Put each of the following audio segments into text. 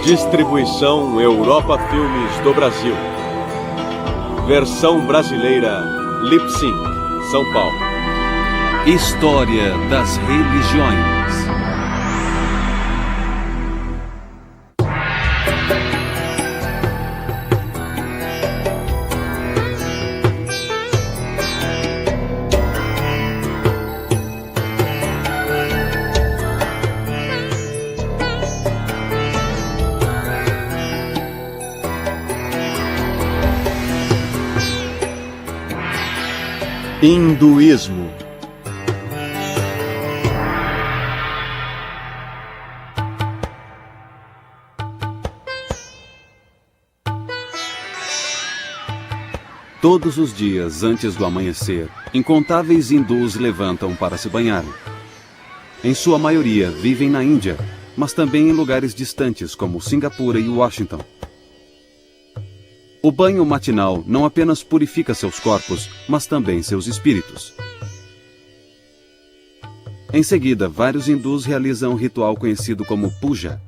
Distribuição Europa Filmes do Brasil. Versão brasileira Lip Sync, São Paulo. História das religiões. Hinduísmo. Todos os dias antes do amanhecer, incontáveis hindus levantam para se banharem. Em sua maioria vivem na Índia, mas também em lugares distantes como Singapura e Washington. O banho matinal não apenas purifica seus corpos, mas também seus espíritos. Em seguida, vários hindus realizam um ritual conhecido como puja.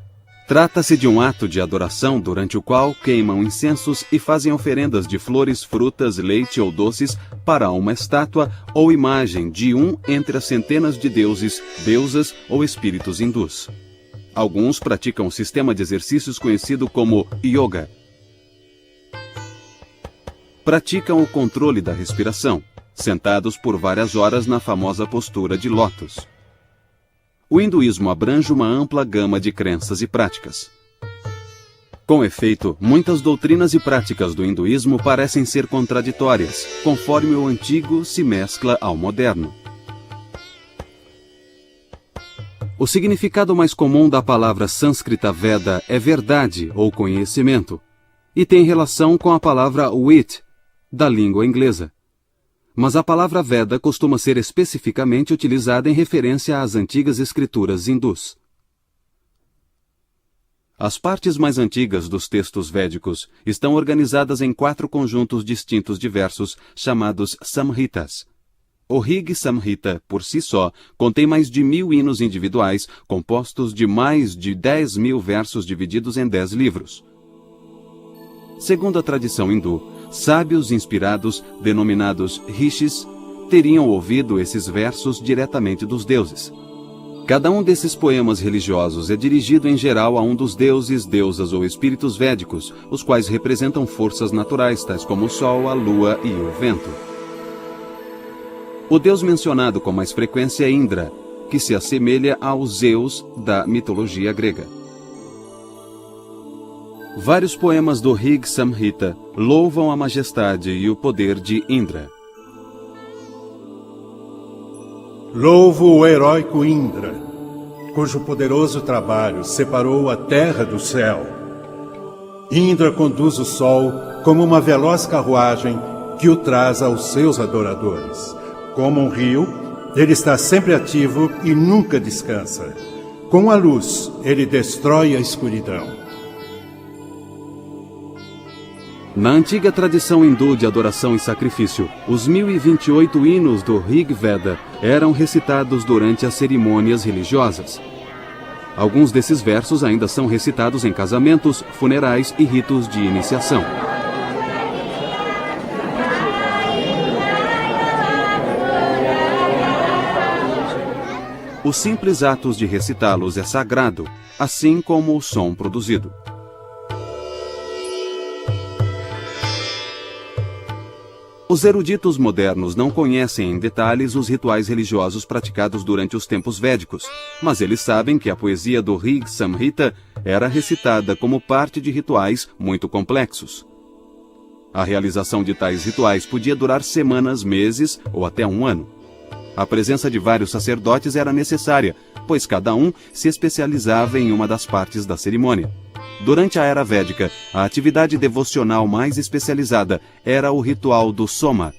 Trata-se de um ato de adoração durante o qual queimam incensos e fazem oferendas de flores, frutas, leite ou doces para uma estátua ou imagem de um entre as centenas de deuses, deusas ou espíritos hindus. Alguns praticam um sistema de exercícios conhecido como yoga. Praticam o controle da respiração, sentados por várias horas na famosa postura de lótus. O hinduísmo abrange uma ampla gama de crenças e práticas. Com efeito, muitas doutrinas e práticas do hinduísmo parecem ser contraditórias, conforme o antigo se mescla ao moderno. O significado mais comum da palavra sânscrita Veda é verdade ou conhecimento, e tem relação com a palavra wit, da língua inglesa. Mas a palavra Veda costuma ser especificamente utilizada em referência às antigas escrituras hindus. As partes mais antigas dos textos védicos estão organizadas em 4 conjuntos distintos de versos, chamados Samhitas. O Rig Samhita, por si só, contém mais de 1000 hinos individuais, compostos de mais de 10.000 versos divididos em 10 livros. Segundo a tradição hindu, sábios inspirados, denominados rishis, teriam ouvido esses versos diretamente dos deuses. Cada um desses poemas religiosos é dirigido em geral a um dos deuses, deusas ou espíritos védicos, os quais representam forças naturais, tais como o sol, a lua e o vento. O deus mencionado com mais frequência é Indra, que se assemelha ao Zeus da mitologia grega. Vários poemas do Rig Samhita louvam a majestade e o poder de Indra. Louvo o heróico Indra, cujo poderoso trabalho separou a terra do céu. Indra conduz o sol como uma veloz carruagem que o traz aos seus adoradores. Como um rio, ele está sempre ativo e nunca descansa. Com a luz, ele destrói a escuridão. Na antiga tradição hindu de adoração e sacrifício, os 1028 hinos do Rig Veda eram recitados durante as cerimônias religiosas. Alguns desses versos ainda são recitados em casamentos, funerais e ritos de iniciação. Os simples atos de recitá-los é sagrado, assim como o som produzido. Os eruditos modernos não conhecem em detalhes os rituais religiosos praticados durante os tempos védicos, mas eles sabem que a poesia do Rig Samhita era recitada como parte de rituais muito complexos. A realização de tais rituais podia durar semanas, meses ou até um ano. A presença de vários sacerdotes era necessária, pois cada um se especializava em uma das partes da cerimônia. Durante a Era Védica, a atividade devocional mais especializada era o ritual do soma.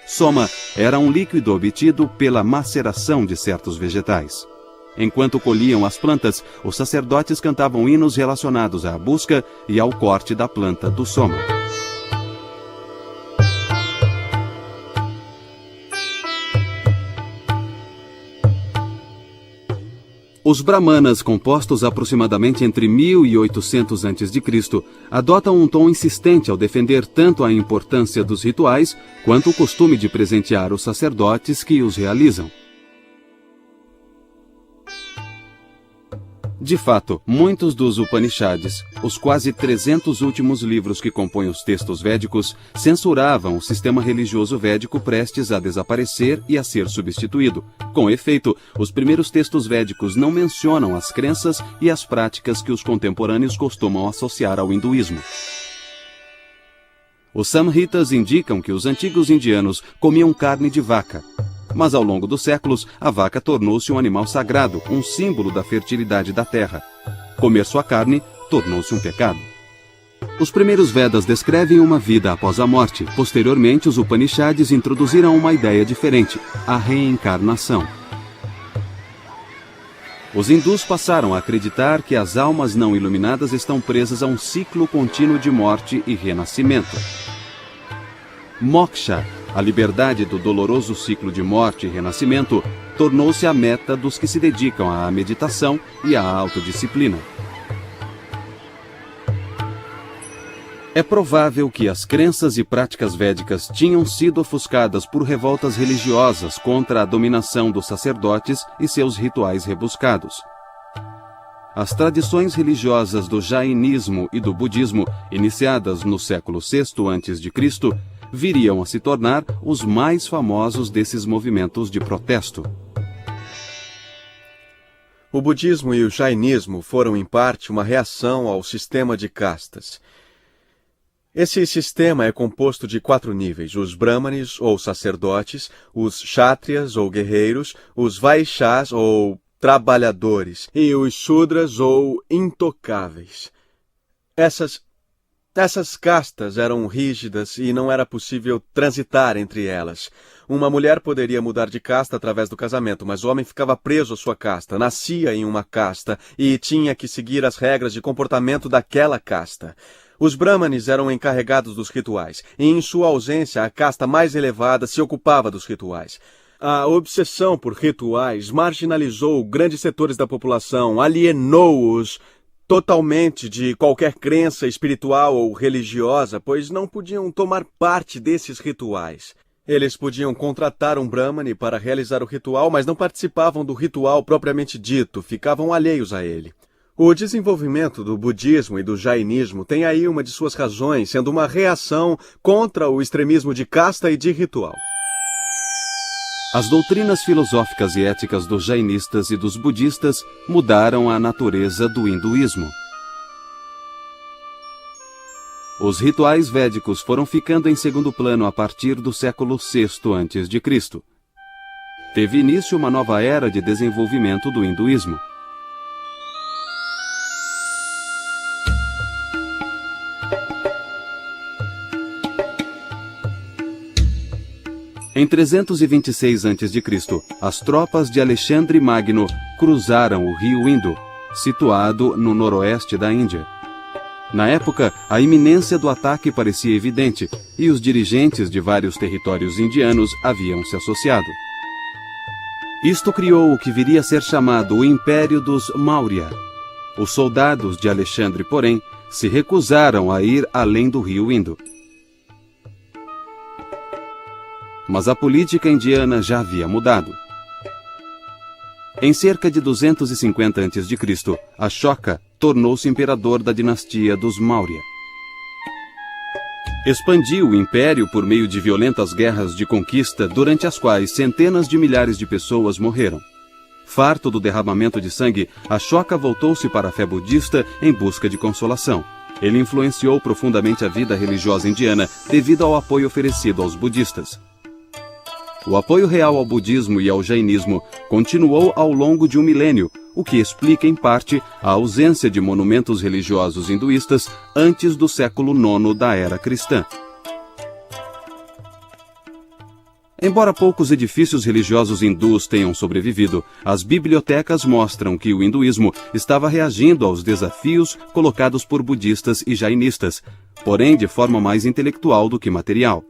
Soma era um líquido obtido pela maceração de certos vegetais. Enquanto colhiam as plantas, os sacerdotes cantavam hinos relacionados à busca e ao corte da planta do soma. Os brahmanas, compostos aproximadamente entre 1800 a.C., adotam um tom insistente ao defender tanto a importância dos rituais quanto o costume de presentear os sacerdotes que os realizam. De fato, muitos dos Upanishads, os quase 300 últimos livros que compõem os textos védicos, censuravam o sistema religioso védico prestes a desaparecer e a ser substituído. Com efeito, os primeiros textos védicos não mencionam as crenças e as práticas que os contemporâneos costumam associar ao hinduísmo. Os Samhitas indicam que os antigos indianos comiam carne de vaca. Mas ao longo dos séculos, a vaca tornou-se um animal sagrado, um símbolo da fertilidade da terra. Comer sua carne tornou-se um pecado. Os primeiros Vedas descrevem uma vida após a morte. Posteriormente, os Upanishads introduziram uma ideia diferente, a reencarnação. Os hindus passaram a acreditar que as almas não iluminadas estão presas a um ciclo contínuo de morte e renascimento. Moksha, a liberdade do doloroso ciclo de morte e renascimento, tornou-se a meta dos que se dedicam à meditação e à autodisciplina. É provável que as crenças e práticas védicas tinham sido ofuscadas por revoltas religiosas contra a dominação dos sacerdotes e seus rituais rebuscados. As tradições religiosas do jainismo e do budismo, iniciadas no século VI a.C., viriam a se tornar os mais famosos desses movimentos de protesto. O budismo e o jainismo foram, em parte, uma reação ao sistema de castas. Esse sistema é composto de 4 níveis: os brahmanes, ou sacerdotes, os kshatriyas, ou guerreiros, os vaishyas, ou trabalhadores, e os shudras, ou intocáveis. Essas castas eram rígidas e não era possível transitar entre elas. Uma mulher poderia mudar de casta através do casamento, mas o homem ficava preso à sua casta, nascia em uma casta e tinha que seguir as regras de comportamento daquela casta. Os brahmanes eram encarregados dos rituais, e em sua ausência a casta mais elevada se ocupava dos rituais. A obsessão por rituais marginalizou grandes setores da população, alienou-os totalmente de qualquer crença espiritual ou religiosa, pois não podiam tomar parte desses rituais. Eles podiam contratar um brahmane para realizar o ritual, mas não participavam do ritual propriamente dito, ficavam alheios a ele. O desenvolvimento do budismo e do jainismo tem aí uma de suas razões, sendo uma reação contra o extremismo de casta e de ritual. As doutrinas filosóficas e éticas dos jainistas e dos budistas mudaram a natureza do hinduísmo. Os rituais védicos foram ficando em segundo plano a partir do século VI a.C. Teve início uma nova era de desenvolvimento do hinduísmo. Em 326 a.C., as tropas de Alexandre Magno cruzaram o rio Indo, situado no noroeste da Índia. Na época, a iminência do ataque parecia evidente, e os dirigentes de vários territórios indianos haviam se associado. Isto criou o que viria a ser chamado o Império dos Maurya. Os soldados de Alexandre, porém, se recusaram a ir além do rio Indo. Mas a política indiana já havia mudado. Em cerca de 250 a.C., Ashoka tornou-se imperador da dinastia dos Maurya. Expandiu o império por meio de violentas guerras de conquista, durante as quais centenas de milhares de pessoas morreram. Farto do derramamento de sangue, Ashoka voltou-se para a fé budista em busca de consolação. Ele influenciou profundamente a vida religiosa indiana devido ao apoio oferecido aos budistas. O apoio real ao budismo e ao jainismo continuou ao longo de um milênio, o que explica, em parte, a ausência de monumentos religiosos hinduístas antes do século IX da era cristã. Embora poucos edifícios religiosos hindus tenham sobrevivido, as bibliotecas mostram que o hinduísmo estava reagindo aos desafios colocados por budistas e jainistas, porém de forma mais intelectual do que material.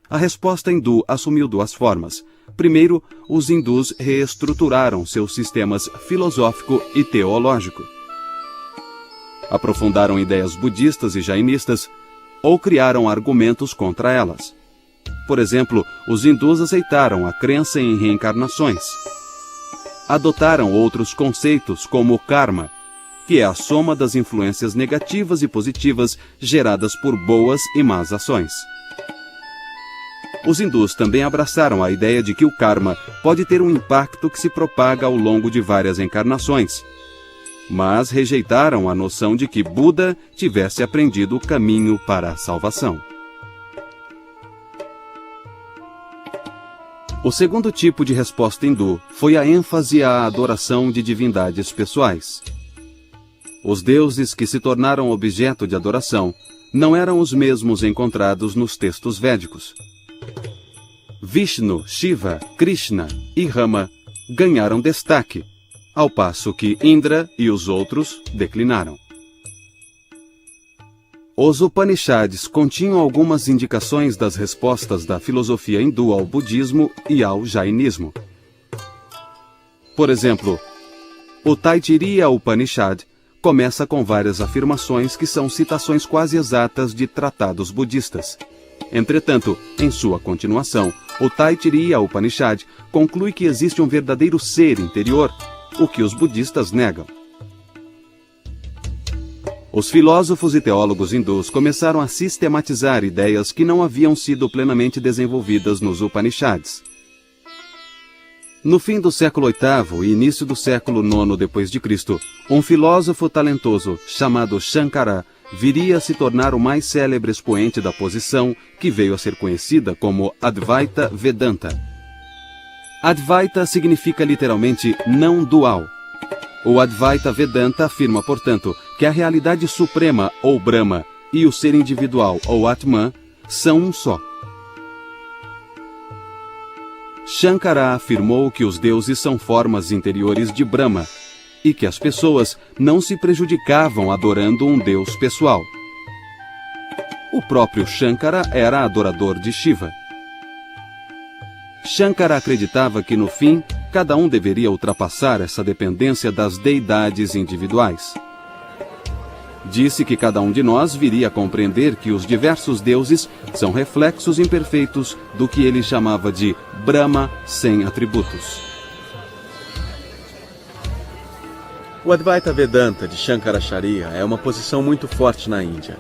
A resposta hindu assumiu duas formas. Primeiro, os hindus reestruturaram seus sistemas filosófico e teológico. Aprofundaram ideias budistas e jainistas ou criaram argumentos contra elas. Por exemplo, os hindus aceitaram a crença em reencarnações. Adotaram outros conceitos como o karma, que é a soma das influências negativas e positivas geradas por boas e más ações. Os hindus também abraçaram a ideia de que o karma pode ter um impacto que se propaga ao longo de várias encarnações, mas rejeitaram a noção de que Buda tivesse aprendido o caminho para a salvação. O segundo tipo de resposta hindu foi a ênfase à adoração de divindades pessoais. Os deuses que se tornaram objeto de adoração não eram os mesmos encontrados nos textos védicos. Vishnu, Shiva, Krishna e Rama ganharam destaque, ao passo que Indra e os outros declinaram. Os Upanishads continham algumas indicações das respostas da filosofia hindu ao budismo e ao jainismo. Por exemplo, o Taittiriya Upanishad começa com várias afirmações que são citações quase exatas de tratados budistas. Entretanto, em sua continuação, o Taittiriya Upanishad conclui que existe um verdadeiro ser interior, o que os budistas negam. Os filósofos e teólogos hindus começaram a sistematizar ideias que não haviam sido plenamente desenvolvidas nos Upanishads. No fim do século VIII e início do século IX d.C., um filósofo talentoso chamado Shankara viria a se tornar o mais célebre expoente da posição que veio a ser conhecida como Advaita Vedanta. Advaita significa literalmente não dual. O Advaita Vedanta afirma, portanto, que a realidade suprema, ou Brahma, e o ser individual, ou Atman, são um só. Shankara afirmou que os deuses são formas interiores de Brahma e que as pessoas não se prejudicavam adorando um deus pessoal. O próprio Shankara era adorador de Shiva. Shankara acreditava que, no fim, cada um deveria ultrapassar essa dependência das deidades individuais. Disse que cada um de nós viria a compreender que os diversos deuses são reflexos imperfeitos do que ele chamava de Brahma sem atributos. O Advaita Vedanta de Shankaracharya é uma posição muito forte na Índia.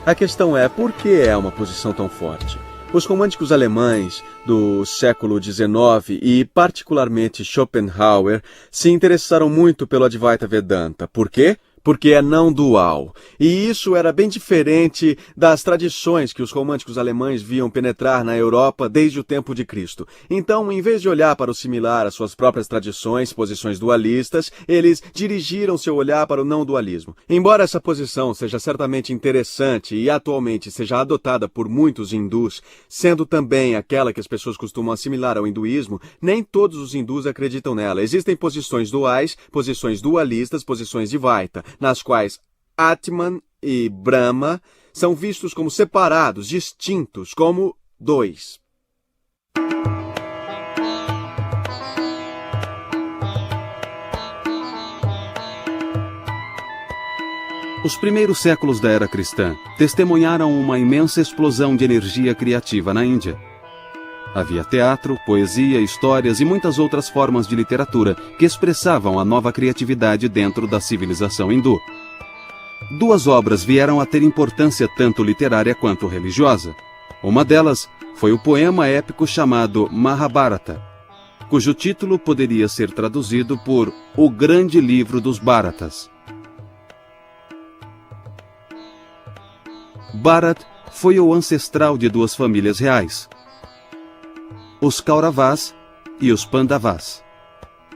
A questão é, por que é uma posição tão forte? Os românticos alemães do século XIX e particularmente Schopenhauer se interessaram muito pelo Advaita Vedanta. Por quê? Porque é não dual. E isso era bem diferente das tradições que os românticos alemães viam penetrar na Europa desde o tempo de Cristo. Então, em vez de olhar para o similar às suas próprias tradições, posições dualistas, eles dirigiram seu olhar para o não dualismo. Embora essa posição seja certamente interessante e atualmente seja adotada por muitos hindus, sendo também aquela que as pessoas costumam assimilar ao hinduísmo, nem todos os hindus acreditam nela. Existem posições duais, posições dualistas, posições Dvaita, nas quais Atman e Brahma são vistos como separados, distintos, como dois. Os primeiros séculos da era cristã testemunharam uma imensa explosão de energia criativa na Índia. Havia teatro, poesia, histórias e muitas outras formas de literatura que expressavam a nova criatividade dentro da civilização hindu. Duas obras vieram a ter importância tanto literária quanto religiosa. Uma delas foi o poema épico chamado Mahabharata, cujo título poderia ser traduzido por O Grande Livro dos Bharatas. Bharat foi o ancestral de duas famílias reais, os Kauravas e os Pandavas.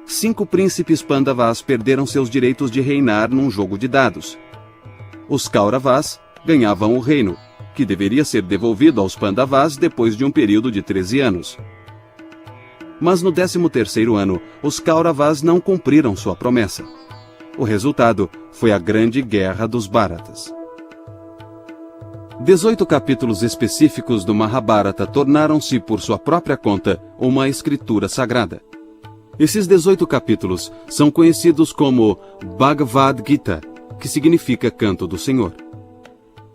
5 príncipes Pandavas perderam seus direitos de reinar num jogo de dados. Os Kauravas ganhavam o reino, que deveria ser devolvido aos Pandavas depois de um período de 13 anos. Mas no 13º ano, os Kauravas não cumpriram sua promessa. O resultado foi a Grande Guerra dos Bharatas. 18 capítulos específicos do Mahabharata tornaram-se, por sua própria conta, uma escritura sagrada. Esses 18 capítulos são conhecidos como Bhagavad Gita, que significa Canto do Senhor.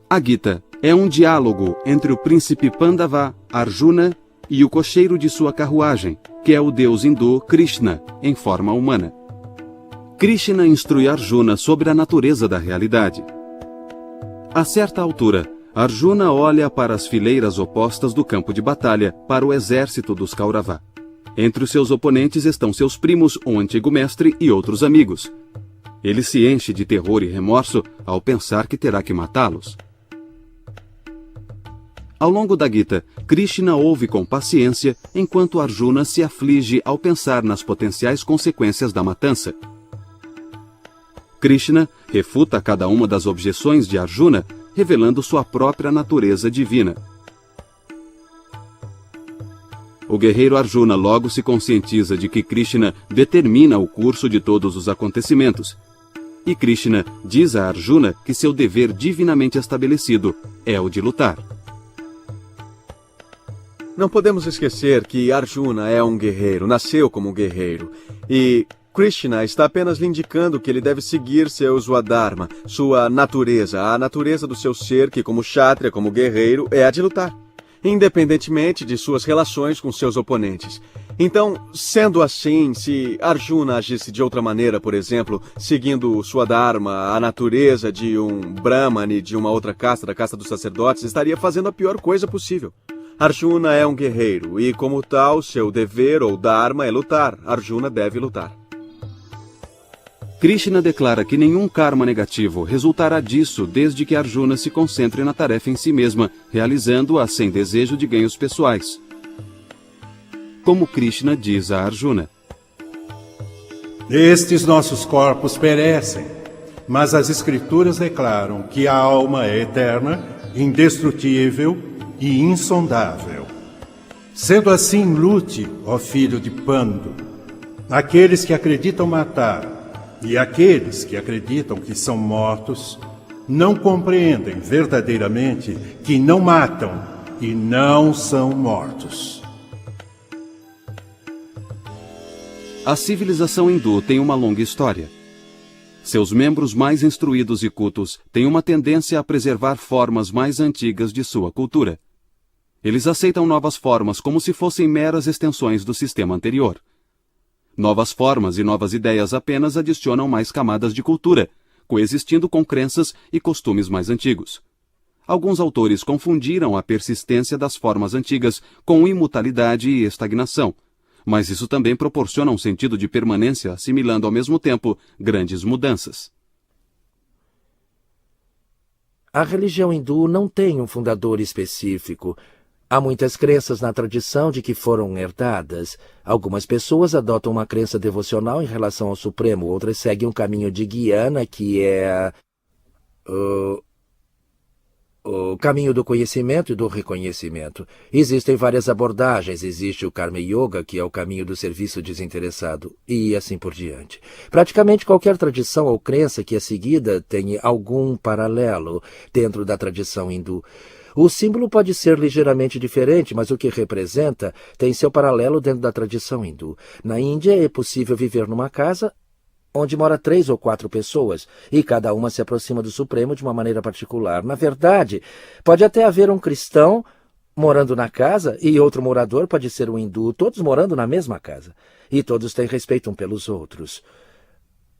A Gita é um diálogo entre o príncipe Pandava, Arjuna, e o cocheiro de sua carruagem, que é o deus hindu Krishna, em forma humana. Krishna instrui Arjuna sobre a natureza da realidade. A certa altura, Arjuna olha para as fileiras opostas do campo de batalha, para o exército dos Kaurava. Entre os seus oponentes estão seus primos, um antigo mestre e outros amigos. Ele se enche de terror e remorso ao pensar que terá que matá-los. Ao longo da Gita, Krishna ouve com paciência enquanto Arjuna se aflige ao pensar nas potenciais consequências da matança. Krishna refuta cada uma das objeções de Arjuna, revelando sua própria natureza divina. O guerreiro Arjuna logo se conscientiza de que Krishna determina o curso de todos os acontecimentos. E Krishna diz a Arjuna que seu dever divinamente estabelecido é o de lutar. Não podemos esquecer que Arjuna é um guerreiro, nasceu como um guerreiro. E Krishna está apenas lhe indicando que ele deve seguir seu Swadharma, sua natureza, a natureza do seu ser que, como Kshatriya, como guerreiro, é a de lutar, independentemente de suas relações com seus oponentes. Então, sendo assim, se Arjuna agisse de outra maneira, por exemplo, seguindo sua dharma, a natureza de um brahmane de uma outra casta, da casta dos sacerdotes, estaria fazendo a pior coisa possível. Arjuna é um guerreiro e, como tal, seu dever ou dharma é lutar. Arjuna deve lutar. Krishna declara que nenhum karma negativo resultará disso desde que Arjuna se concentre na tarefa em si mesma, realizando-a sem desejo de ganhos pessoais. Como Krishna diz a Arjuna: Estes nossos corpos perecem, mas as Escrituras declaram que a alma é eterna, indestrutível e insondável. Sendo assim, lute, ó filho de Pandu. Aqueles que acreditam matar e aqueles que acreditam que são mortos não compreendem verdadeiramente que não matam e não são mortos. A civilização hindu tem uma longa história. Seus membros mais instruídos e cultos têm uma tendência a preservar formas mais antigas de sua cultura. Eles aceitam novas formas como se fossem meras extensões do sistema anterior. Novas formas e novas ideias apenas adicionam mais camadas de cultura, coexistindo com crenças e costumes mais antigos. Alguns autores confundiram a persistência das formas antigas com imutabilidade e estagnação, mas isso também proporciona um sentido de permanência, assimilando ao mesmo tempo grandes mudanças. A religião hindu não tem um fundador específico. Há muitas crenças na tradição de que foram herdadas. Algumas pessoas adotam uma crença devocional em relação ao Supremo, outras seguem um caminho de Gyana, que é o caminho do conhecimento e do reconhecimento. Existem várias abordagens. Existe o Karma Yoga, que é o caminho do serviço desinteressado, e assim por diante. Praticamente qualquer tradição ou crença que é seguida tem algum paralelo dentro da tradição hindu. O símbolo pode ser ligeiramente diferente, mas o que representa tem seu paralelo dentro da tradição hindu. Na Índia é possível viver numa casa onde mora 3 ou 4 pessoas, e cada uma se aproxima do Supremo de uma maneira particular. Na verdade, pode até haver um cristão morando na casa e outro morador pode ser um hindu, todos morando na mesma casa. E todos têm respeito uns pelos outros.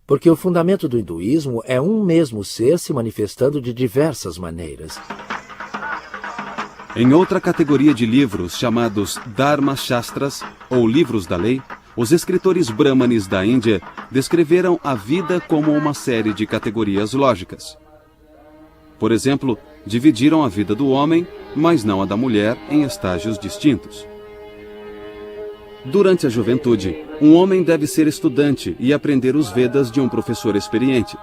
Porque o fundamento do hinduísmo é um mesmo ser se manifestando de diversas maneiras. Em outra categoria de livros, chamados Dharma Shastras, ou livros da lei, os escritores brahmanes da Índia descreveram a vida como uma série de categorias lógicas. Por exemplo, dividiram a vida do homem, mas não a da mulher, em estágios distintos. Durante a juventude, um homem deve ser estudante e aprender os Vedas de um professor experiente.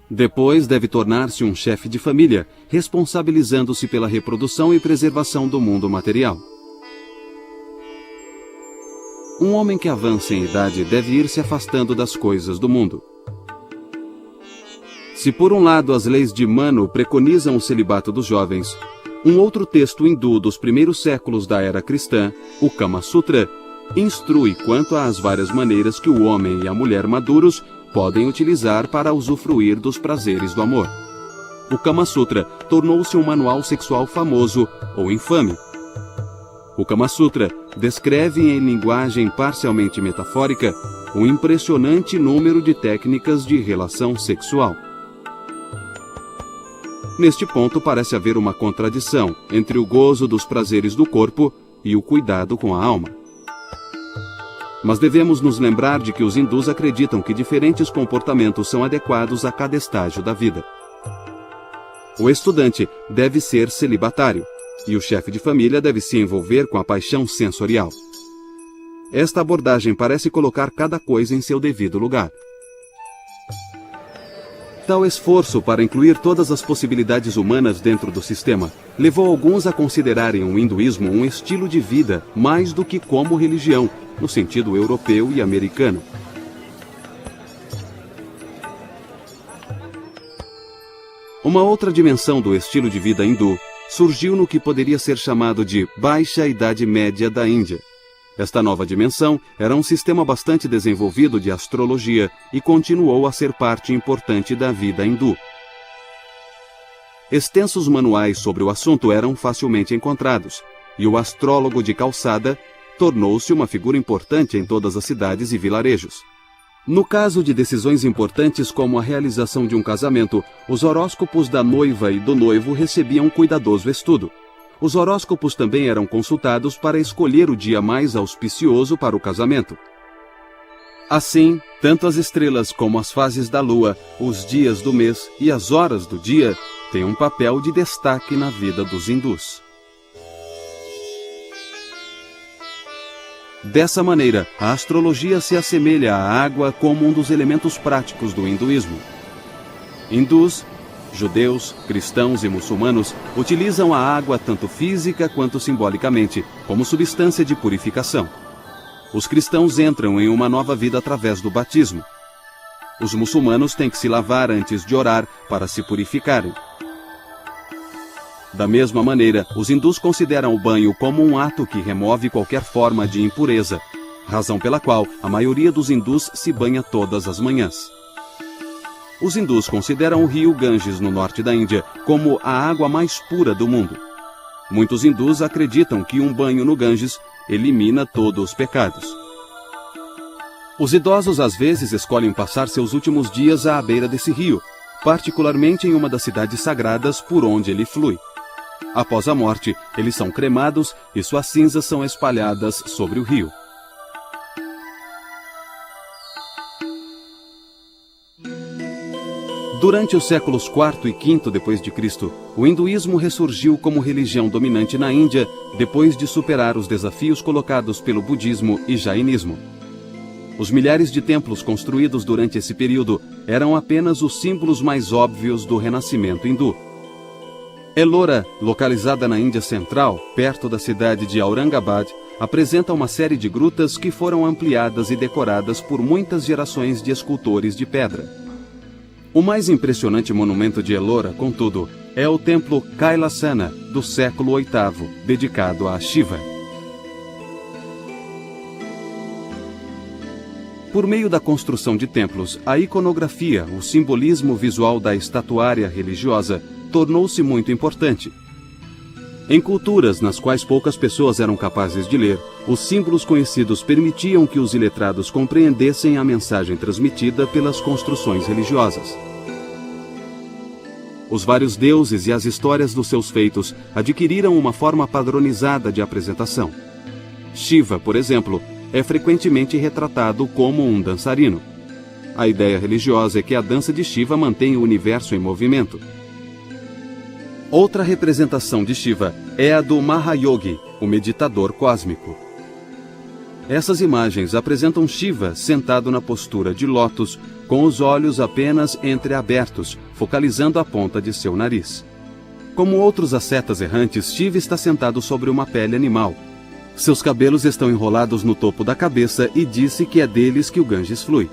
Depois deve tornar-se um chefe de família, responsabilizando-se pela reprodução e preservação do mundo material. Um homem que avança em idade deve ir se afastando das coisas do mundo. Se por um lado as leis de Manu preconizam o celibato dos jovens, um outro texto hindu dos primeiros séculos da era cristã, o Kama Sutra, instrui quanto às várias maneiras que o homem e a mulher maduros podem utilizar para usufruir dos prazeres do amor. O Kama Sutra tornou-se um manual sexual famoso ou infame. O Kama Sutra descreve em linguagem parcialmente metafórica um impressionante número de técnicas de relação sexual. Neste ponto parece haver uma contradição entre o gozo dos prazeres do corpo e o cuidado com a alma. Mas devemos nos lembrar de que os hindus acreditam que diferentes comportamentos são adequados a cada estágio da vida. O estudante deve ser celibatário, e o chefe de família deve se envolver com a paixão sensorial. Esta abordagem parece colocar cada coisa em seu devido lugar. Tal esforço para incluir todas as possibilidades humanas dentro do sistema levou alguns a considerarem o hinduísmo um estilo de vida mais do que como religião, no sentido europeu e americano. Uma outra dimensão do estilo de vida hindu surgiu no que poderia ser chamado de Baixa Idade Média da Índia. Esta nova dimensão era um sistema bastante desenvolvido de astrologia e continuou a ser parte importante da vida hindu. Extensos manuais sobre o assunto eram facilmente encontrados, e o astrólogo de calçada tornou-se uma figura importante em todas as cidades e vilarejos. No caso de decisões importantes como a realização de um casamento, os horóscopos da noiva e do noivo recebiam cuidadoso estudo. Os horóscopos também eram consultados para escolher o dia mais auspicioso para o casamento. Assim, tanto as estrelas como as fases da lua, os dias do mês e as horas do dia têm um papel de destaque na vida dos hindus. Dessa maneira, a astrologia se assemelha à água como um dos elementos práticos do hinduísmo. Hindus, judeus, cristãos e muçulmanos utilizam a água tanto física quanto simbolicamente, como substância de purificação. Os cristãos entram em uma nova vida através do batismo. Os muçulmanos têm que se lavar antes de orar para se purificarem. Da mesma maneira, os hindus consideram o banho como um ato que remove qualquer forma de impureza, razão pela qual a maioria dos hindus se banha todas as manhãs. Os hindus consideram o rio Ganges, no norte da Índia, como a água mais pura do mundo. Muitos hindus acreditam que um banho no Ganges elimina todos os pecados. Os idosos às vezes escolhem passar seus últimos dias à beira desse rio, particularmente em uma das cidades sagradas por onde ele flui. Após a morte, eles são cremados e suas cinzas são espalhadas sobre o rio. Durante os séculos IV e V d.C., o hinduísmo ressurgiu como religião dominante na Índia depois de superar os desafios colocados pelo budismo e jainismo. Os milhares de templos construídos durante esse período eram apenas os símbolos mais óbvios do renascimento hindu. Ellora, localizada na Índia Central, perto da cidade de Aurangabad, apresenta uma série de grutas que foram ampliadas e decoradas por muitas gerações de escultores de pedra. O mais impressionante monumento de Ellora, contudo, é o templo Kailasana, do século VIII, dedicado a Shiva. Por meio da construção de templos, a iconografia, o simbolismo visual da estatuária religiosa, tornou-se muito importante. Em culturas nas quais poucas pessoas eram capazes de ler, os símbolos conhecidos permitiam que os iletrados compreendessem a mensagem transmitida pelas construções religiosas. Os vários deuses e as histórias dos seus feitos adquiriram uma forma padronizada de apresentação. Shiva, por exemplo, é frequentemente retratado como um dançarino. A ideia religiosa é que a dança de Shiva mantém o universo em movimento. Outra representação de Shiva é a do Mahayogi, o meditador cósmico. Essas imagens apresentam Shiva sentado na postura de lótus, com os olhos apenas entreabertos, focalizando a ponta de seu nariz. Como outros ascetas errantes, Shiva está sentado sobre uma pele animal. Seus cabelos estão enrolados no topo da cabeça e disse que é deles que o Ganges flui.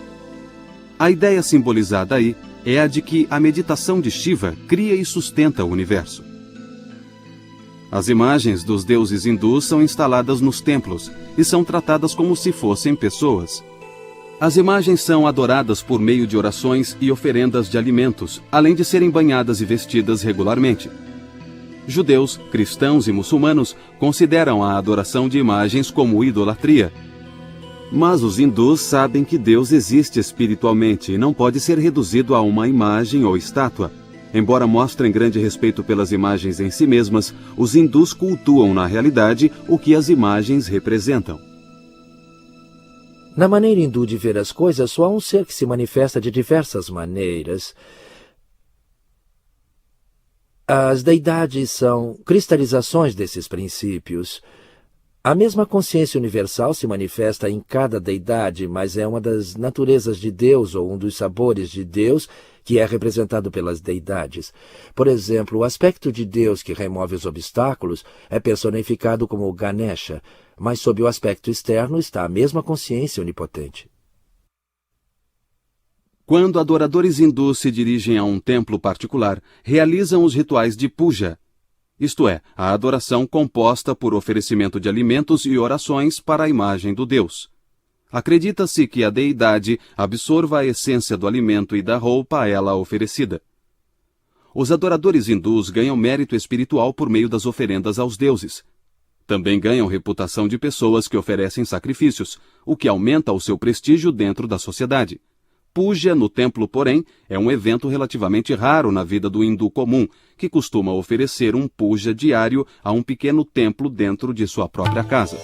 A ideia simbolizada aí é a de que a meditação de Shiva cria e sustenta o universo. As imagens dos deuses hindus são instaladas nos templos e são tratadas como se fossem pessoas. As imagens são adoradas por meio de orações e oferendas de alimentos, além de serem banhadas e vestidas regularmente. Judeus, cristãos e muçulmanos consideram a adoração de imagens como idolatria. Mas os hindus sabem que Deus existe espiritualmente e não pode ser reduzido a uma imagem ou estátua. Embora mostrem grande respeito pelas imagens em si mesmas, os hindus cultuam na realidade o que as imagens representam. Na maneira hindu de ver as coisas, só há um ser que se manifesta de diversas maneiras. As deidades são cristalizações desses princípios. A mesma consciência universal se manifesta em cada deidade, mas é uma das naturezas de Deus ou um dos sabores de Deus que é representado pelas deidades. Por exemplo, o aspecto de Deus que remove os obstáculos é personificado como Ganesha, mas sob o aspecto externo está a mesma consciência onipotente. Quando adoradores hindus se dirigem a um templo particular, realizam os rituais de puja, isto é, a adoração composta por oferecimento de alimentos e orações para a imagem do Deus. Acredita-se que a deidade absorva a essência do alimento e da roupa a ela oferecida. Os adoradores hindus ganham mérito espiritual por meio das oferendas aos deuses. Também ganham reputação de pessoas que oferecem sacrifícios, o que aumenta o seu prestígio dentro da sociedade. Puja no templo, porém, é um evento relativamente raro na vida do hindu comum, que costuma oferecer um puja diário a um pequeno templo dentro de sua própria casa.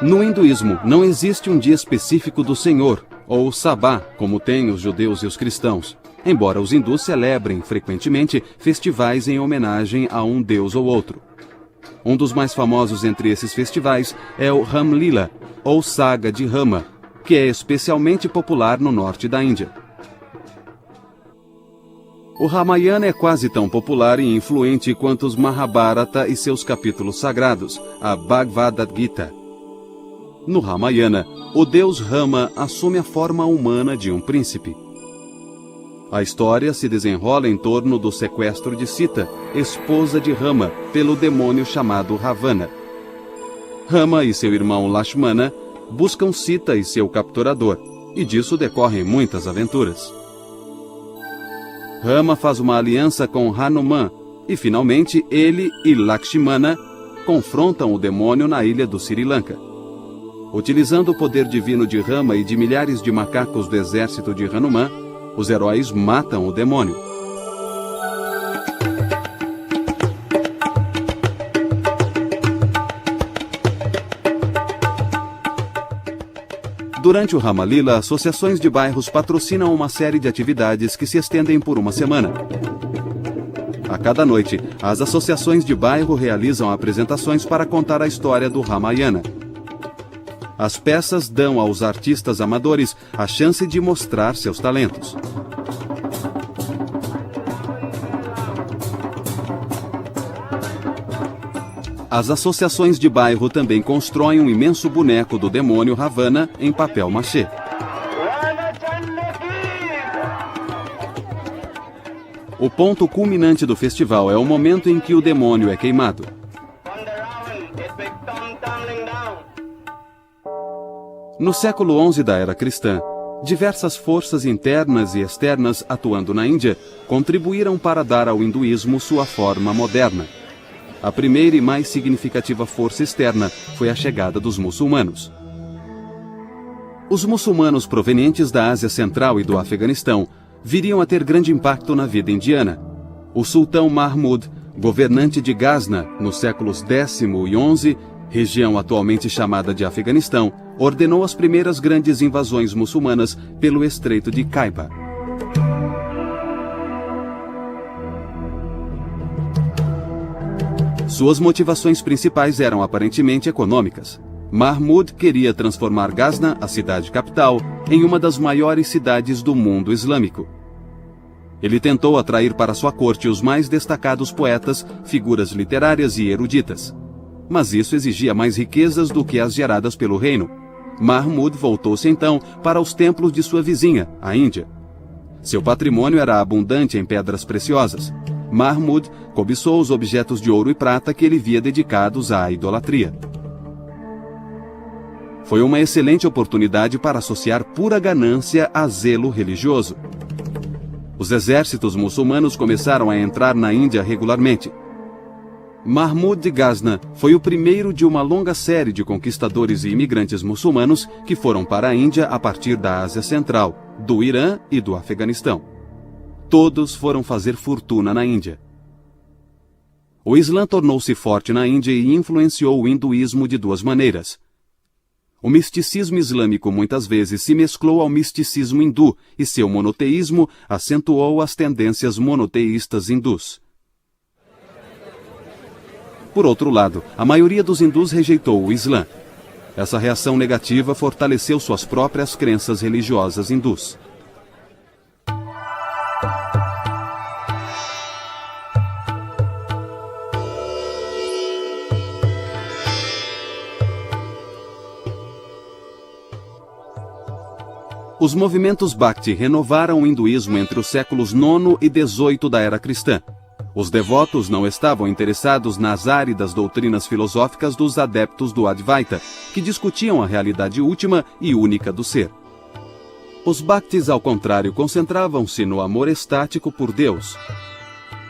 No hinduísmo, não existe um dia específico do Senhor, ou Sabá, como têm os judeus e os cristãos, embora os hindus celebrem frequentemente festivais em homenagem a um deus ou outro. Um dos mais famosos entre esses festivais é o Ram Lila, ou Saga de Rama, que é especialmente popular no norte da Índia. O Ramayana é quase tão popular e influente quanto os Mahabharata e seus capítulos sagrados, a Bhagavad Gita. No Ramayana, o deus Rama assume a forma humana de um príncipe. A história se desenrola em torno do sequestro de Sita, esposa de Rama, pelo demônio chamado Ravana. Rama e seu irmão Lakshmana buscam Sita e seu capturador, e disso decorrem muitas aventuras. Rama faz uma aliança com Hanuman, e finalmente ele e Lakshmana confrontam o demônio na ilha do Sri Lanka. Utilizando o poder divino de Rama e de milhares de macacos do exército de Hanuman, os heróis matam o demônio. Durante o Ramalila, associações de bairros patrocinam uma série de atividades que se estendem por uma semana. A cada noite, as associações de bairro realizam apresentações para contar a história do Ramayana. As peças dão aos artistas amadores a chance de mostrar seus talentos. As associações de bairro também constroem um imenso boneco do demônio Ravana em papel machê. O ponto culminante do festival é o momento em que o demônio é queimado. No século XI da era cristã, diversas forças internas e externas atuando na Índia contribuíram para dar ao hinduísmo sua forma moderna. A primeira e mais significativa força externa foi a chegada dos muçulmanos. Os muçulmanos provenientes da Ásia Central e do Afeganistão viriam a ter grande impacto na vida indiana. O sultão Mahmud, governante de Ghazna nos séculos X e XI, região atualmente chamada de Afeganistão, ordenou as primeiras grandes invasões muçulmanas pelo Estreito de Khyber. Suas motivações principais eram aparentemente econômicas. Mahmud queria transformar Ghazna, a cidade capital, em uma das maiores cidades do mundo islâmico. Ele tentou atrair para sua corte os mais destacados poetas, figuras literárias e eruditas. Mas isso exigia mais riquezas do que as geradas pelo reino. Mahmud voltou-se então para os templos de sua vizinha, a Índia. Seu patrimônio era abundante em pedras preciosas. Mahmud cobiçou os objetos de ouro e prata que ele via dedicados à idolatria. Foi uma excelente oportunidade para associar pura ganância a zelo religioso. Os exércitos muçulmanos começaram a entrar na Índia regularmente. Mahmud de Ghazna foi o primeiro de uma longa série de conquistadores e imigrantes muçulmanos que foram para a Índia a partir da Ásia Central, do Irã e do Afeganistão. Todos foram fazer fortuna na Índia. O Islã tornou-se forte na Índia e influenciou o hinduísmo de duas maneiras. O misticismo islâmico muitas vezes se mesclou ao misticismo hindu e seu monoteísmo acentuou as tendências monoteístas hindus. Por outro lado, a maioria dos hindus rejeitou o Islã. Essa reação negativa fortaleceu suas próprias crenças religiosas hindus. Os movimentos Bhakti renovaram o hinduísmo entre os séculos IX e XVIII da era cristã. Os devotos não estavam interessados nas áridas doutrinas filosóficas dos adeptos do Advaita, que discutiam a realidade última e única do ser. Os Bhaktis, ao contrário, concentravam-se no amor estático por Deus.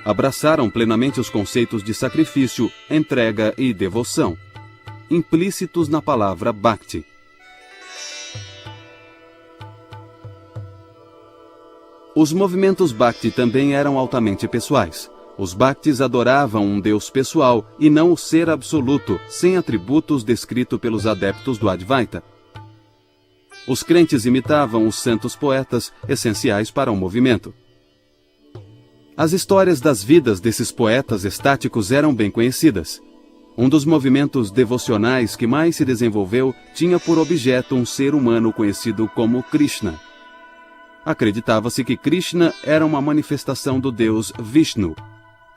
Abraçaram plenamente os conceitos de sacrifício, entrega e devoção, implícitos na palavra Bhakti. Os movimentos Bhakti também eram altamente pessoais. Os Bhaktis adoravam um Deus pessoal e não o ser absoluto, sem atributos descrito pelos adeptos do Advaita. Os crentes imitavam os santos poetas, essenciais para o movimento. As histórias das vidas desses poetas estáticos eram bem conhecidas. Um dos movimentos devocionais que mais se desenvolveu tinha por objeto um ser humano conhecido como Krishna. Acreditava-se que Krishna era uma manifestação do deus Vishnu.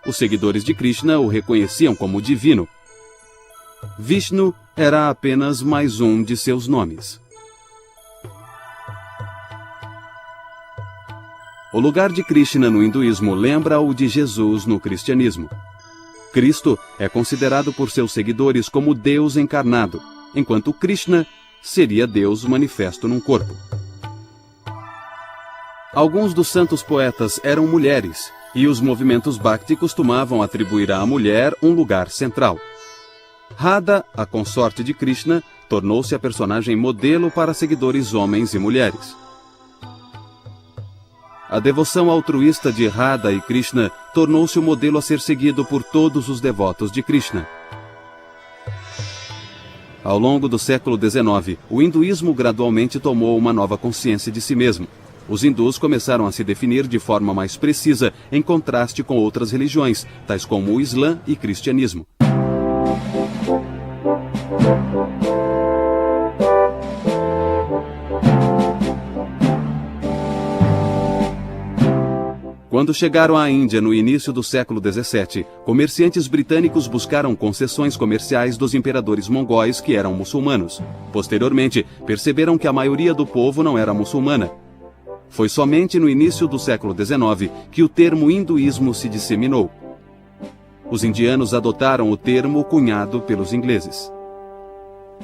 Os seguidores de Krishna o reconheciam como divino. Vishnu era apenas mais um de seus nomes. O lugar de Krishna no hinduísmo lembra o de Jesus no cristianismo. Cristo é considerado por seus seguidores como Deus encarnado, enquanto Krishna seria Deus manifesto num corpo. Alguns dos santos poetas eram mulheres, e os movimentos Bhakti costumavam atribuir à mulher um lugar central. Radha, a consorte de Krishna, tornou-se a personagem modelo para seguidores homens e mulheres. A devoção altruísta de Radha e Krishna tornou-se o modelo a ser seguido por todos os devotos de Krishna. Ao longo do século XIX, o hinduísmo gradualmente tomou uma nova consciência de si mesmo. Os hindus começaram a se definir de forma mais precisa, em contraste com outras religiões, tais como o Islã e cristianismo. Quando chegaram à Índia no início do século XVII, comerciantes britânicos buscaram concessões comerciais dos imperadores mongóis que eram muçulmanos. Posteriormente, perceberam que a maioria do povo não era muçulmana. Foi somente no início do século XIX que o termo hinduísmo se disseminou. Os indianos adotaram o termo cunhado pelos ingleses.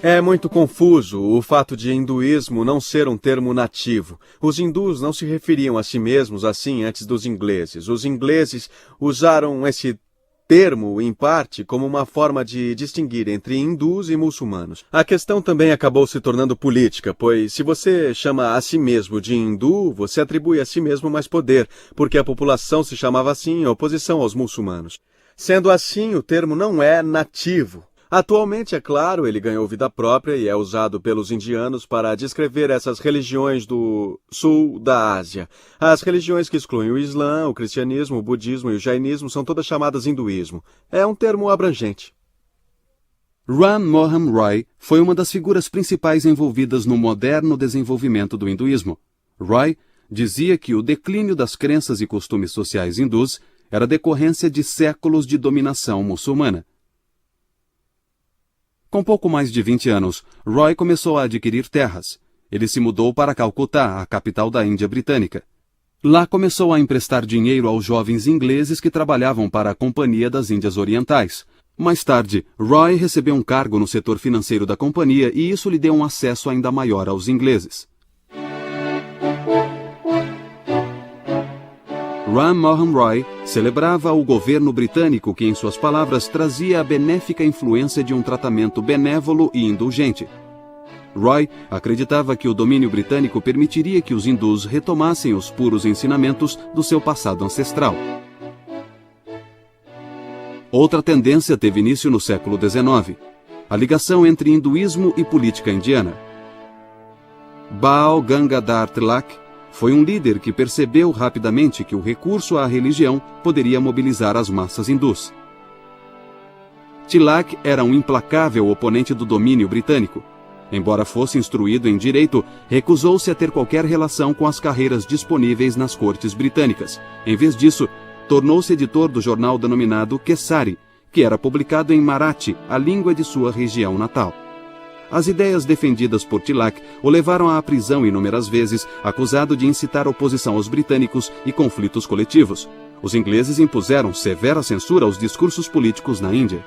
É muito confuso o fato de hinduísmo não ser um termo nativo. Os hindus não se referiam a si mesmos assim antes dos ingleses. Os ingleses usaram esse termo, em parte, como uma forma de distinguir entre hindus e muçulmanos. A questão também acabou se tornando política, pois se você chama a si mesmo de hindu, você atribui a si mesmo mais poder, porque a população se chamava assim em oposição aos muçulmanos. Sendo assim, o termo não é nativo. Atualmente, é claro, ele ganhou vida própria e é usado pelos indianos para descrever essas religiões do sul da Ásia. As religiões que excluem o Islã, o cristianismo, o budismo e o jainismo são todas chamadas hinduísmo. É um termo abrangente. Ram Mohan Roy foi uma das figuras principais envolvidas no moderno desenvolvimento do hinduísmo. Roy dizia que o declínio das crenças e costumes sociais hindus era decorrência de séculos de dominação muçulmana. Com pouco mais de 20 anos, Roy começou a adquirir terras. Ele se mudou para Calcutá, a capital da Índia Britânica. Lá começou a emprestar dinheiro aos jovens ingleses que trabalhavam para a Companhia das Índias Orientais. Mais tarde, Roy recebeu um cargo no setor financeiro da companhia e isso lhe deu um acesso ainda maior aos ingleses. Ram Mohan Roy celebrava o governo britânico que, em suas palavras, trazia a benéfica influência de um tratamento benévolo e indulgente. Roy acreditava que o domínio britânico permitiria que os hindus retomassem os puros ensinamentos do seu passado ancestral. Outra tendência teve início no século XIX, a ligação entre hinduísmo e política indiana. Bal Gangadhar Tilak foi um líder que percebeu rapidamente que o recurso à religião poderia mobilizar as massas hindus. Tilak era um implacável oponente do domínio britânico. Embora fosse instruído em direito, recusou-se a ter qualquer relação com as carreiras disponíveis nas cortes britânicas. Em vez disso, tornou-se editor do jornal denominado Kesari, que era publicado em Marathi, a língua de sua região natal. As ideias defendidas por Tilak o levaram à prisão inúmeras vezes, acusado de incitar oposição aos britânicos e conflitos coletivos. Os ingleses impuseram severa censura aos discursos políticos na Índia.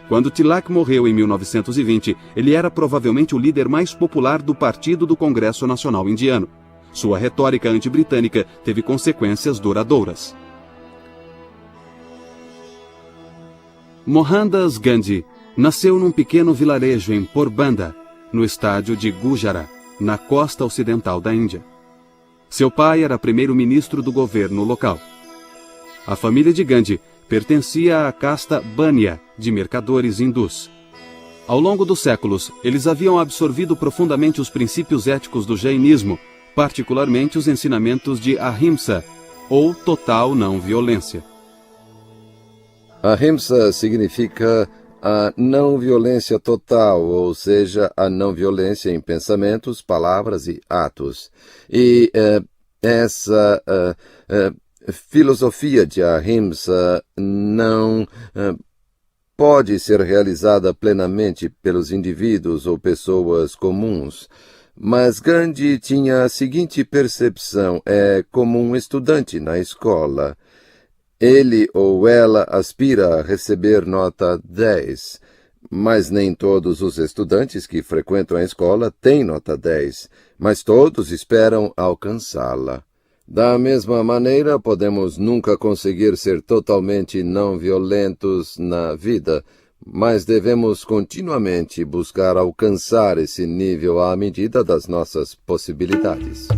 Quando Tilak morreu em 1920, ele era provavelmente o líder mais popular do Partido do Congresso Nacional Indiano. Sua retórica anti-britânica teve consequências duradouras. Mohandas Gandhi nasceu num pequeno vilarejo em Porbandar, no estado de Gujarat, na costa ocidental da Índia. Seu pai era primeiro-ministro do governo local. A família de Gandhi pertencia à casta Bania, de mercadores hindus. Ao longo dos séculos, eles haviam absorvido profundamente os princípios éticos do jainismo, particularmente os ensinamentos de Ahimsa, ou total não violência. Ahimsa significa a não violência total, ou seja, a não violência em pensamentos, palavras e atos. E essa filosofia de Ahimsa não pode ser realizada plenamente pelos indivíduos ou pessoas comuns. Mas Gandhi tinha a seguinte percepção, como um estudante na escola. Ele ou ela aspira a receber nota 10, mas nem todos os estudantes que frequentam a escola têm nota 10, mas todos esperam alcançá-la. Da mesma maneira, podemos nunca conseguir ser totalmente não violentos na vida, mas devemos continuamente buscar alcançar esse nível à medida das nossas possibilidades.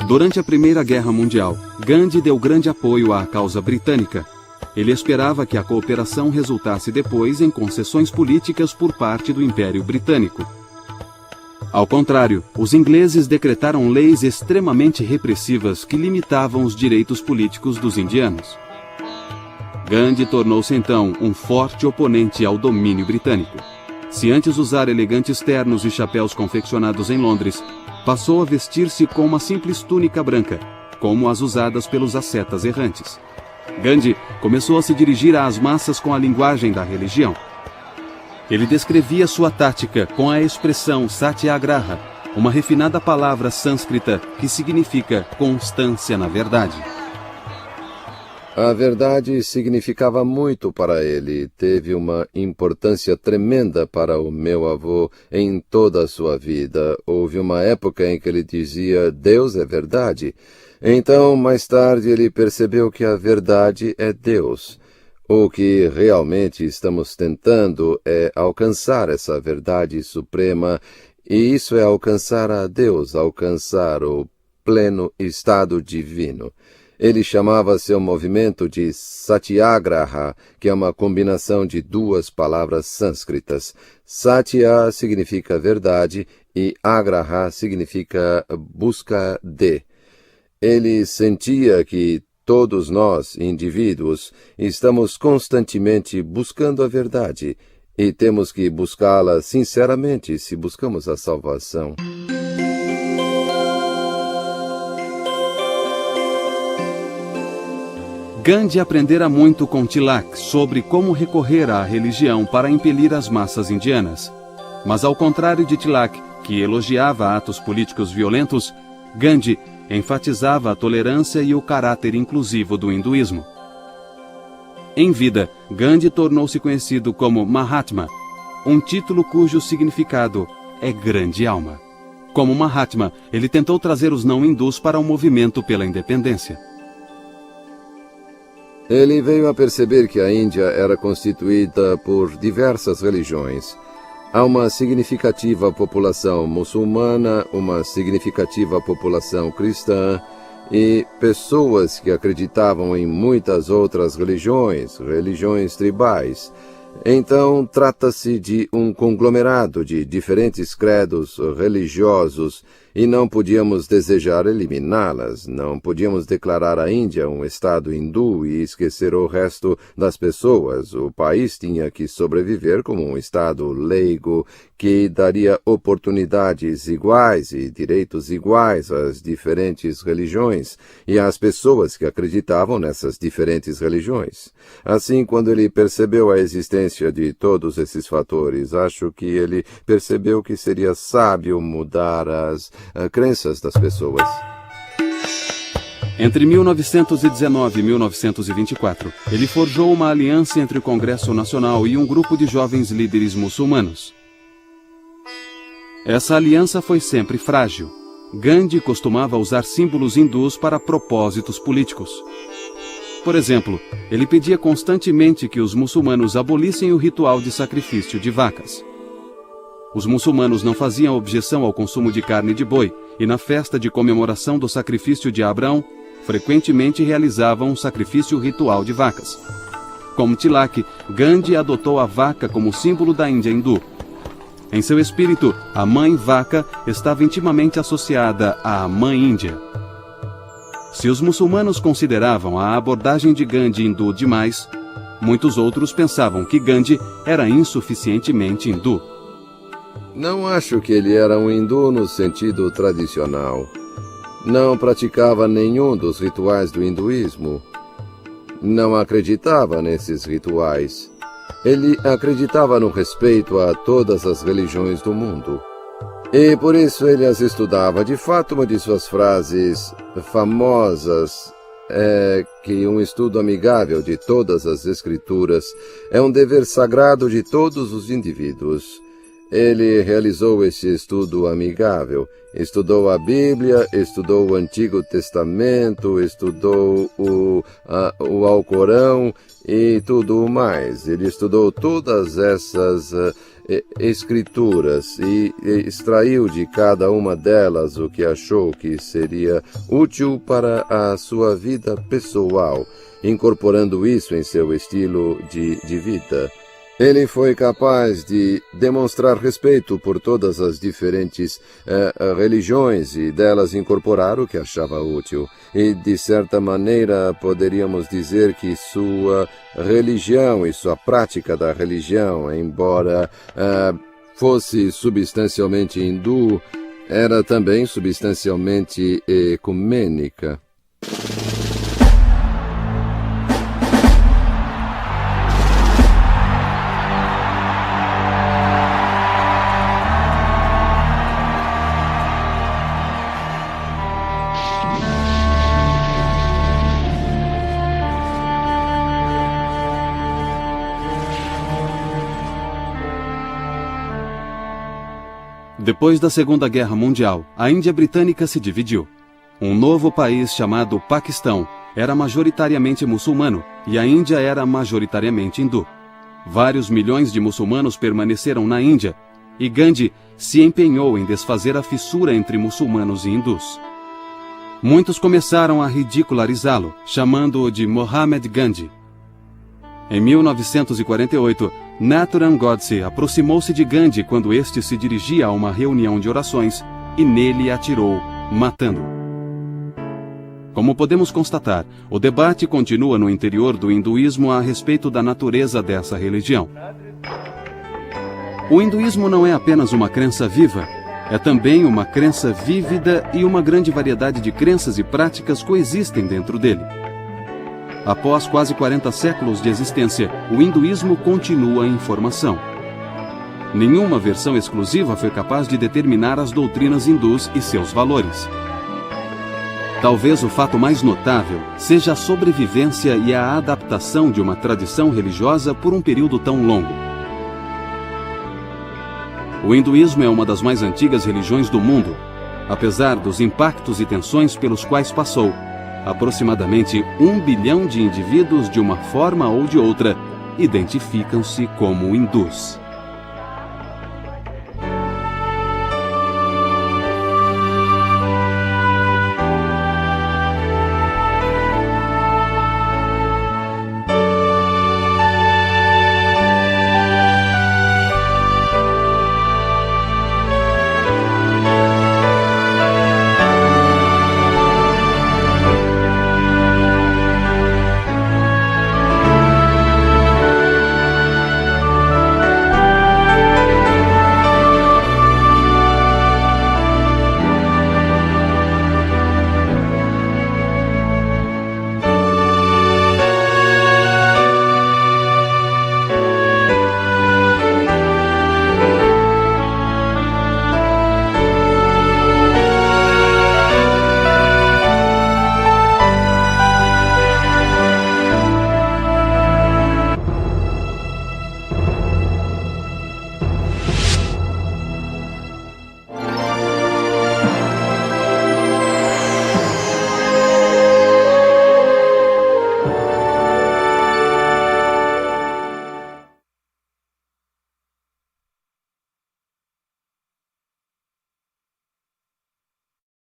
Durante a Primeira Guerra Mundial, Gandhi deu grande apoio à causa britânica. Ele esperava que a cooperação resultasse depois em concessões políticas por parte do Império Britânico. Ao contrário, os ingleses decretaram leis extremamente repressivas que limitavam os direitos políticos dos indianos. Gandhi tornou-se então um forte oponente ao domínio britânico. Se antes usar elegantes ternos e chapéus confeccionados em Londres, passou a vestir-se com uma simples túnica branca, como as usadas pelos ascetas errantes. Gandhi começou a se dirigir às massas com a linguagem da religião. Ele descrevia sua tática com a expressão satyagraha, uma refinada palavra sânscrita que significa constância na verdade. A verdade significava muito para ele, teve uma importância tremenda para o meu avô em toda a sua vida. Houve uma época em que ele dizia, Deus é verdade. Então, mais tarde, ele percebeu que a verdade é Deus. O que realmente estamos tentando é alcançar essa verdade suprema, e isso é alcançar a Deus, alcançar o pleno estado divino. Ele chamava seu movimento de Satyagraha, que é uma combinação de duas palavras sânscritas. Satya significa verdade e agraha significa busca de. Ele sentia que todos nós, indivíduos, estamos constantemente buscando a verdade e temos que buscá-la sinceramente se buscamos a salvação. Gandhi aprendera muito com Tilak sobre como recorrer à religião para impelir as massas indianas. Mas ao contrário de Tilak, que elogiava atos políticos violentos, Gandhi enfatizava a tolerância e o caráter inclusivo do hinduísmo. Em vida, Gandhi tornou-se conhecido como Mahatma, um título cujo significado é grande alma. Como Mahatma, ele tentou trazer os não-hindus para o movimento pela independência. Ele veio a perceber que a Índia era constituída por diversas religiões. Há uma significativa população muçulmana, uma significativa população cristã e pessoas que acreditavam em muitas outras religiões tribais. Então, trata-se de um conglomerado de diferentes credos religiosos e não podíamos desejar eliminá-las. Não podíamos declarar a Índia um estado hindu e esquecer o resto das pessoas. O país tinha que sobreviver como um estado leigo que daria oportunidades iguais e direitos iguais às diferentes religiões e às pessoas que acreditavam nessas diferentes religiões. Assim, quando ele percebeu a existência de todos esses fatores, acho que ele percebeu que seria sábio mudar as crenças das pessoas. Entre 1919 e 1924, ele forjou uma aliança entre o Congresso Nacional e um grupo de jovens líderes muçulmanos. Essa aliança foi sempre frágil. Gandhi costumava usar símbolos hindus para propósitos políticos. Por exemplo, ele pedia constantemente que os muçulmanos abolissem o ritual de sacrifício de vacas. Os muçulmanos não faziam objeção ao consumo de carne de boi, e na festa de comemoração do sacrifício de Abraão, frequentemente realizavam um sacrifício ritual de vacas. Como Tilak, Gandhi adotou a vaca como símbolo da Índia hindu. Em seu espírito, a mãe vaca estava intimamente associada à mãe Índia. Se os muçulmanos consideravam a abordagem de Gandhi hindu demais, muitos outros pensavam que Gandhi era insuficientemente hindu. Não acho que ele era um hindu no sentido tradicional. Não praticava nenhum dos rituais do hinduísmo. Não acreditava nesses rituais. Ele acreditava no respeito a todas as religiões do mundo. E por isso ele as estudava. De fato, uma de suas frases famosas é que um estudo amigável de todas as escrituras é um dever sagrado de todos os indivíduos. Ele realizou esse estudo amigável. Estudou a Bíblia, estudou o Antigo Testamento, estudou o Alcorão e tudo mais. Ele estudou todas essas escrituras e extraiu de cada uma delas o que achou que seria útil para a sua vida pessoal, incorporando isso em seu estilo de vida. Ele foi capaz de demonstrar respeito por todas as diferentes religiões e delas incorporar o que achava útil. E, de certa maneira, poderíamos dizer que sua religião e sua prática da religião, embora fosse substancialmente hindu, era também substancialmente ecumênica. Depois da Segunda Guerra Mundial, a Índia britânica se dividiu. Um novo país chamado Paquistão era majoritariamente muçulmano e a Índia era majoritariamente hindu. Vários milhões de muçulmanos permaneceram na Índia e Gandhi se empenhou em desfazer a fissura entre muçulmanos e hindus. Muitos começaram a ridicularizá-lo, chamando-o de Mohamed Gandhi. Em 1948, Nathuram Godse aproximou-se de Gandhi quando este se dirigia a uma reunião de orações e nele atirou, matando-o. Como podemos constatar, o debate continua no interior do hinduísmo a respeito da natureza dessa religião. O hinduísmo não é apenas uma crença viva, é também uma crença vívida e uma grande variedade de crenças e práticas coexistem dentro dele. Após quase 40 séculos de existência, o hinduísmo continua em formação. Nenhuma versão exclusiva foi capaz de determinar as doutrinas hindus e seus valores. Talvez o fato mais notável seja a sobrevivência e a adaptação de uma tradição religiosa por um período tão longo. O hinduísmo é uma das mais antigas religiões do mundo. Apesar dos impactos e tensões pelos quais passou, aproximadamente 1 bilhão de indivíduos, de uma forma ou de outra, identificam-se como hindus.